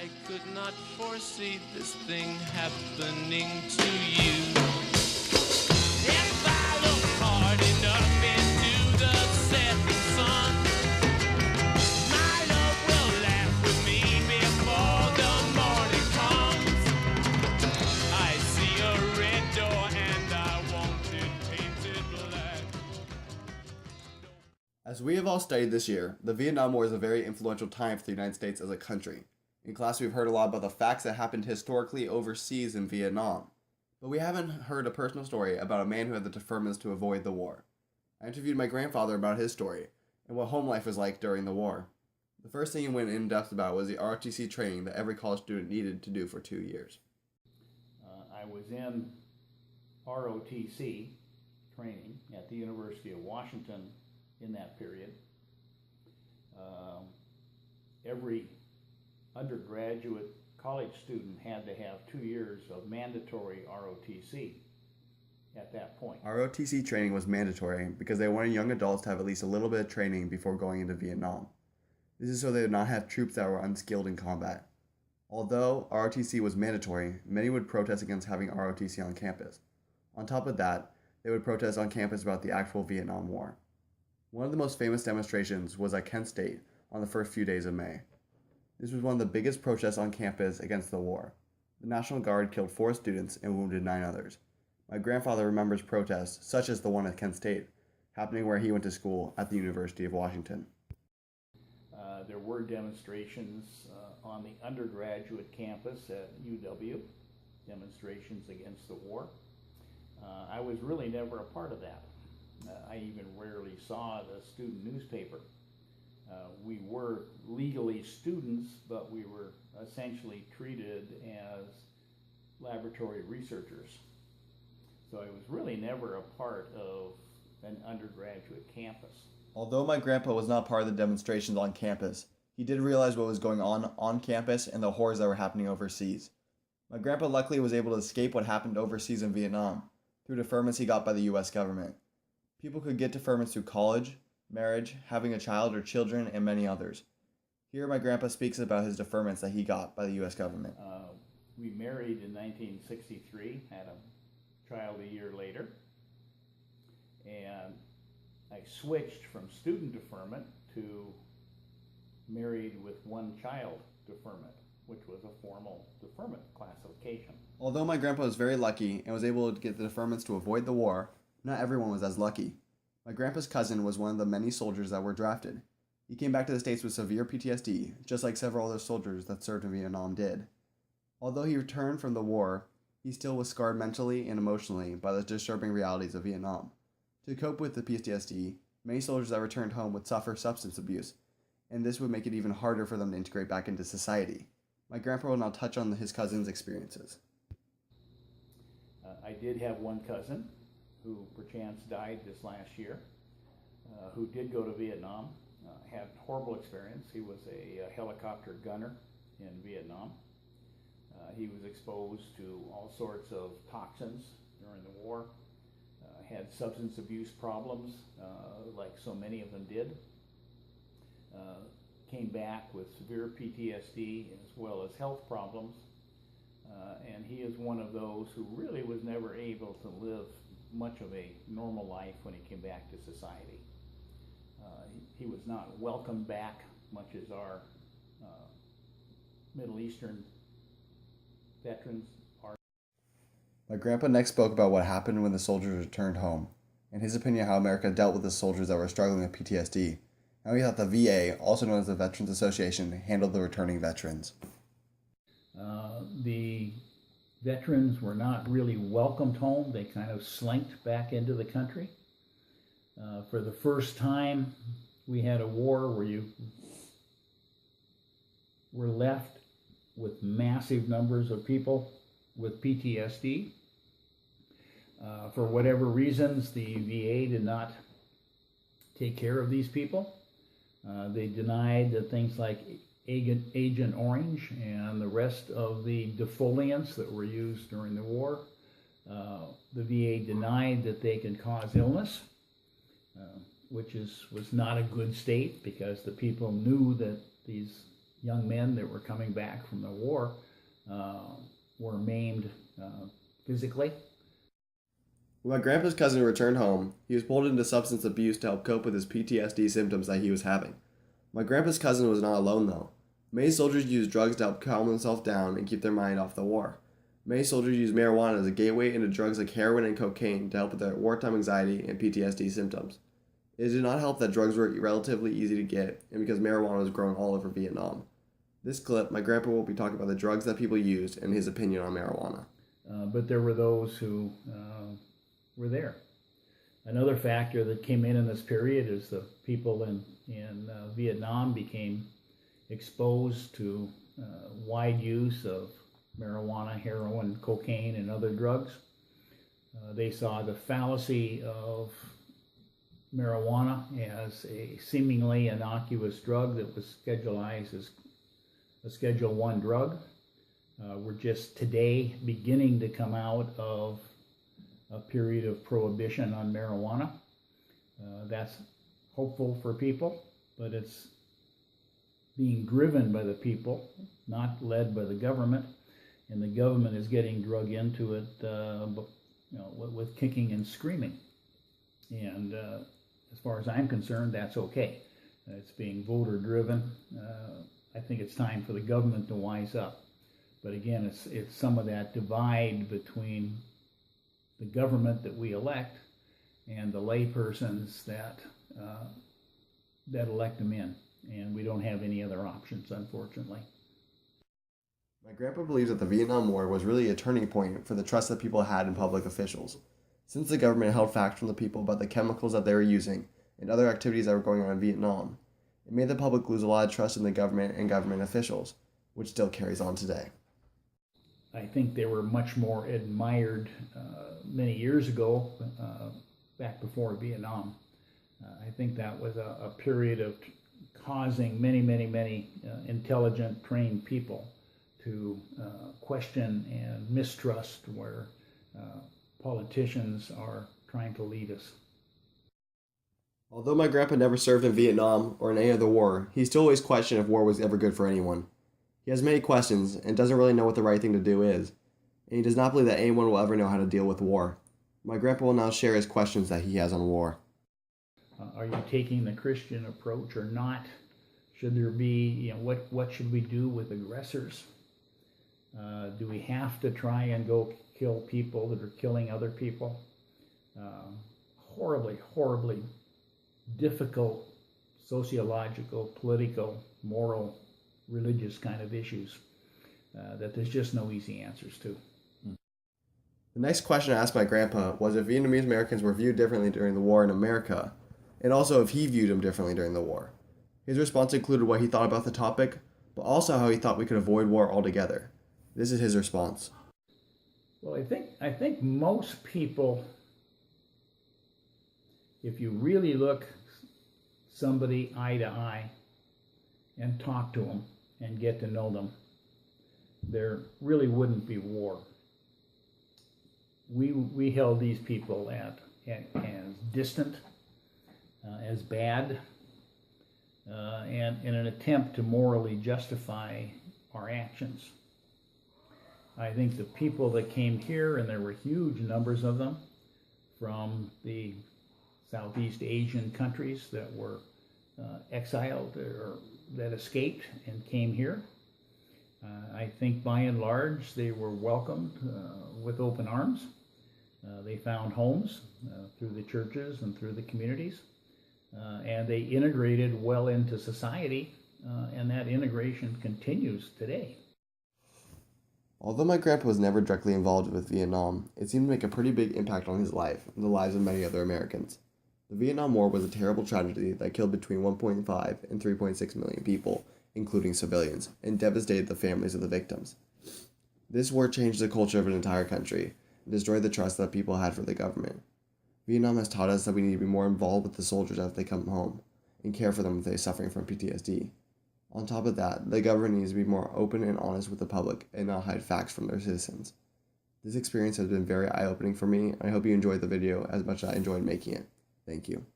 I could not foresee this thing happening to you. If I look hard enough into the setting sun, my love will laugh with me before the morning comes. I see a red door and I want it painted black. As we have all studied this year, the Vietnam War is a very influential time for the United States as a country. In class, we've heard a lot about the facts that happened historically overseas in Vietnam, but we haven't heard a personal story about a man who had the deferments to avoid the war. I interviewed my grandfather about his story and what home life was like during the war. The first thing he went in depth about was the ROTC training that every college student needed to do for 2 years. I was in ROTC training at the University of Washington in that period. Every undergraduate college student had to have 2 years of mandatory ROTC at that point. ROTC training was mandatory because they wanted young adults to have at least a little bit of training before going into Vietnam. This is so they would not have troops that were unskilled in combat. Although ROTC was mandatory, many would protest against having ROTC on campus. On top of that, they would protest on campus about the actual Vietnam War. One of the most famous demonstrations was at Kent State on the first few days of May. This was one of the biggest protests on campus against the war. The National Guard killed 4 students and wounded 9 others. My grandfather remembers protests, such as the one at Kent State, happening where he went to school at the University of Washington. There were demonstrations on the undergraduate campus at UW, demonstrations against the war. I was really never a part of that. I even rarely saw the student newspaper. We were legally students, but we were essentially treated as laboratory researchers. So I was really never a part of an undergraduate campus. Although my grandpa was not part of the demonstrations on campus, he did realize what was going on campus and the horrors that were happening overseas. My grandpa luckily was able to escape what happened overseas in Vietnam through deferments he got by the US government. People could get deferments through college, marriage, having a child or children, and many others. Here my grandpa speaks about his deferments that he got by the US government. We married in 1963, had a child a year later, and I switched from student deferment to married with 1 child deferment, which was a formal deferment classification. Although my grandpa was very lucky and was able to get the deferments to avoid the war, not everyone was as lucky. My grandpa's cousin was one of the many soldiers that were drafted. He came back to the States with severe PTSD, just like several other soldiers that served in Vietnam did. Although he returned from the war, he still was scarred mentally and emotionally by the disturbing realities of Vietnam. To cope with the PTSD, many soldiers that returned home would suffer substance abuse, and this would make it even harder for them to integrate back into society. My grandpa will now touch on his cousin's experiences. I did have one cousin who perchance died this last year, who did go to Vietnam, had a horrible experience. He was a helicopter gunner in Vietnam. He was exposed to all sorts of toxins during the war, had substance abuse problems, like so many of them did. Came back with severe PTSD as well as health problems, and he is one of those who really was never able to live much of a normal life when he came back to society. He was not welcomed back, much as our Middle Eastern veterans are. My grandpa next spoke about what happened when the soldiers returned home, and his opinion how America dealt with the soldiers that were struggling with PTSD. How he thought the VA, also known as the Veterans Association, handled the returning veterans. The veterans were not really welcomed home. They kind of slinked back into the country. For the first time, we had a war where you were left with massive numbers of people with PTSD. For whatever reasons, the VA did not take care of these people. They denied that things like Agent Orange and the rest of the defoliants that were used during the war. The VA denied that they can cause illness, which was not a good state because the people knew that these young men that were coming back from the war were maimed physically. When my grandpa's cousin returned home, he was pulled into substance abuse to help cope with his PTSD symptoms that he was having. My grandpa's cousin was not alone though. Many soldiers used drugs to help calm themselves down and keep their mind off the war. Many soldiers used marijuana as a gateway into drugs like heroin and cocaine to help with their wartime anxiety and PTSD symptoms. It did not help that drugs were relatively easy to get and because marijuana was grown all over Vietnam. This clip, my grandpa will be talking about the drugs that people used and his opinion on marijuana. But there were those who were there. Another factor that came in this period is the people in Vietnam became exposed to wide use of marijuana, heroin, cocaine, and other drugs. They saw the fallacy of marijuana as a seemingly innocuous drug that was schedulized as a Schedule I drug. We're just today beginning to come out of a period of prohibition on marijuana. That's hopeful for people, but it's being driven by the people, not led by the government, and the government is getting drug into it with kicking and screaming. And as far as I'm concerned, that's okay. It's being voter driven. I think it's time for the government to wise up. But again, it's some of that divide between the government that we elect and the laypersons that elect them in. And we don't have any other options, unfortunately. My grandpa believes that the Vietnam War was really a turning point for the trust that people had in public officials. Since the government held facts from the people about the chemicals that they were using and other activities that were going on in Vietnam, it made the public lose a lot of trust in the government and government officials, which still carries on today. I think they were much more admired many years ago, back before Vietnam. I think that was a period of causing many intelligent, trained people to question and mistrust where politicians are trying to lead us. Although my grandpa never served in Vietnam or in any other war, he still always questioned if war was ever good for anyone. He has many questions and doesn't really know what the right thing to do is, and he does not believe that anyone will ever know how to deal with war. My grandpa will now share his questions that he has on war. Are you taking the Christian approach or not? Should there be, what should we do with aggressors? Do we have to try and go kill people that are killing other people? Horribly difficult sociological, political, moral, religious kind of issues that there's just no easy answers to. The next question I asked my grandpa was if Vietnamese Americans were viewed differently during the war in America, and also if he viewed them differently during the war. His response included what he thought about the topic, but also how he thought we could avoid war altogether. This is his response. Well, I think most people, if you really look somebody eye to eye and talk to them and get to know them, there really wouldn't be war. We held these people as distant, as bad, and in an attempt to morally justify our actions. I think the people that came here, and there were huge numbers of them, from the Southeast Asian countries that were exiled or that escaped and came here. I think by and large they were welcomed with open arms. They found homes through the churches and through the communities, and they integrated well into society, and that integration continues today. Although my grandpa was never directly involved with Vietnam, it seemed to make a pretty big impact on his life and the lives of many other Americans. The Vietnam War was a terrible tragedy that killed between 1.5 and 3.6 million people, including civilians, and devastated the families of the victims. This war changed the culture of an entire country and destroyed the trust that people had for the government. Vietnam has taught us that we need to be more involved with the soldiers as they come home and care for them if they are suffering from PTSD. On top of that, the government needs to be more open and honest with the public and not hide facts from their citizens. This experience has been very eye-opening for me, and I hope you enjoyed the video as much as I enjoyed making it. Thank you.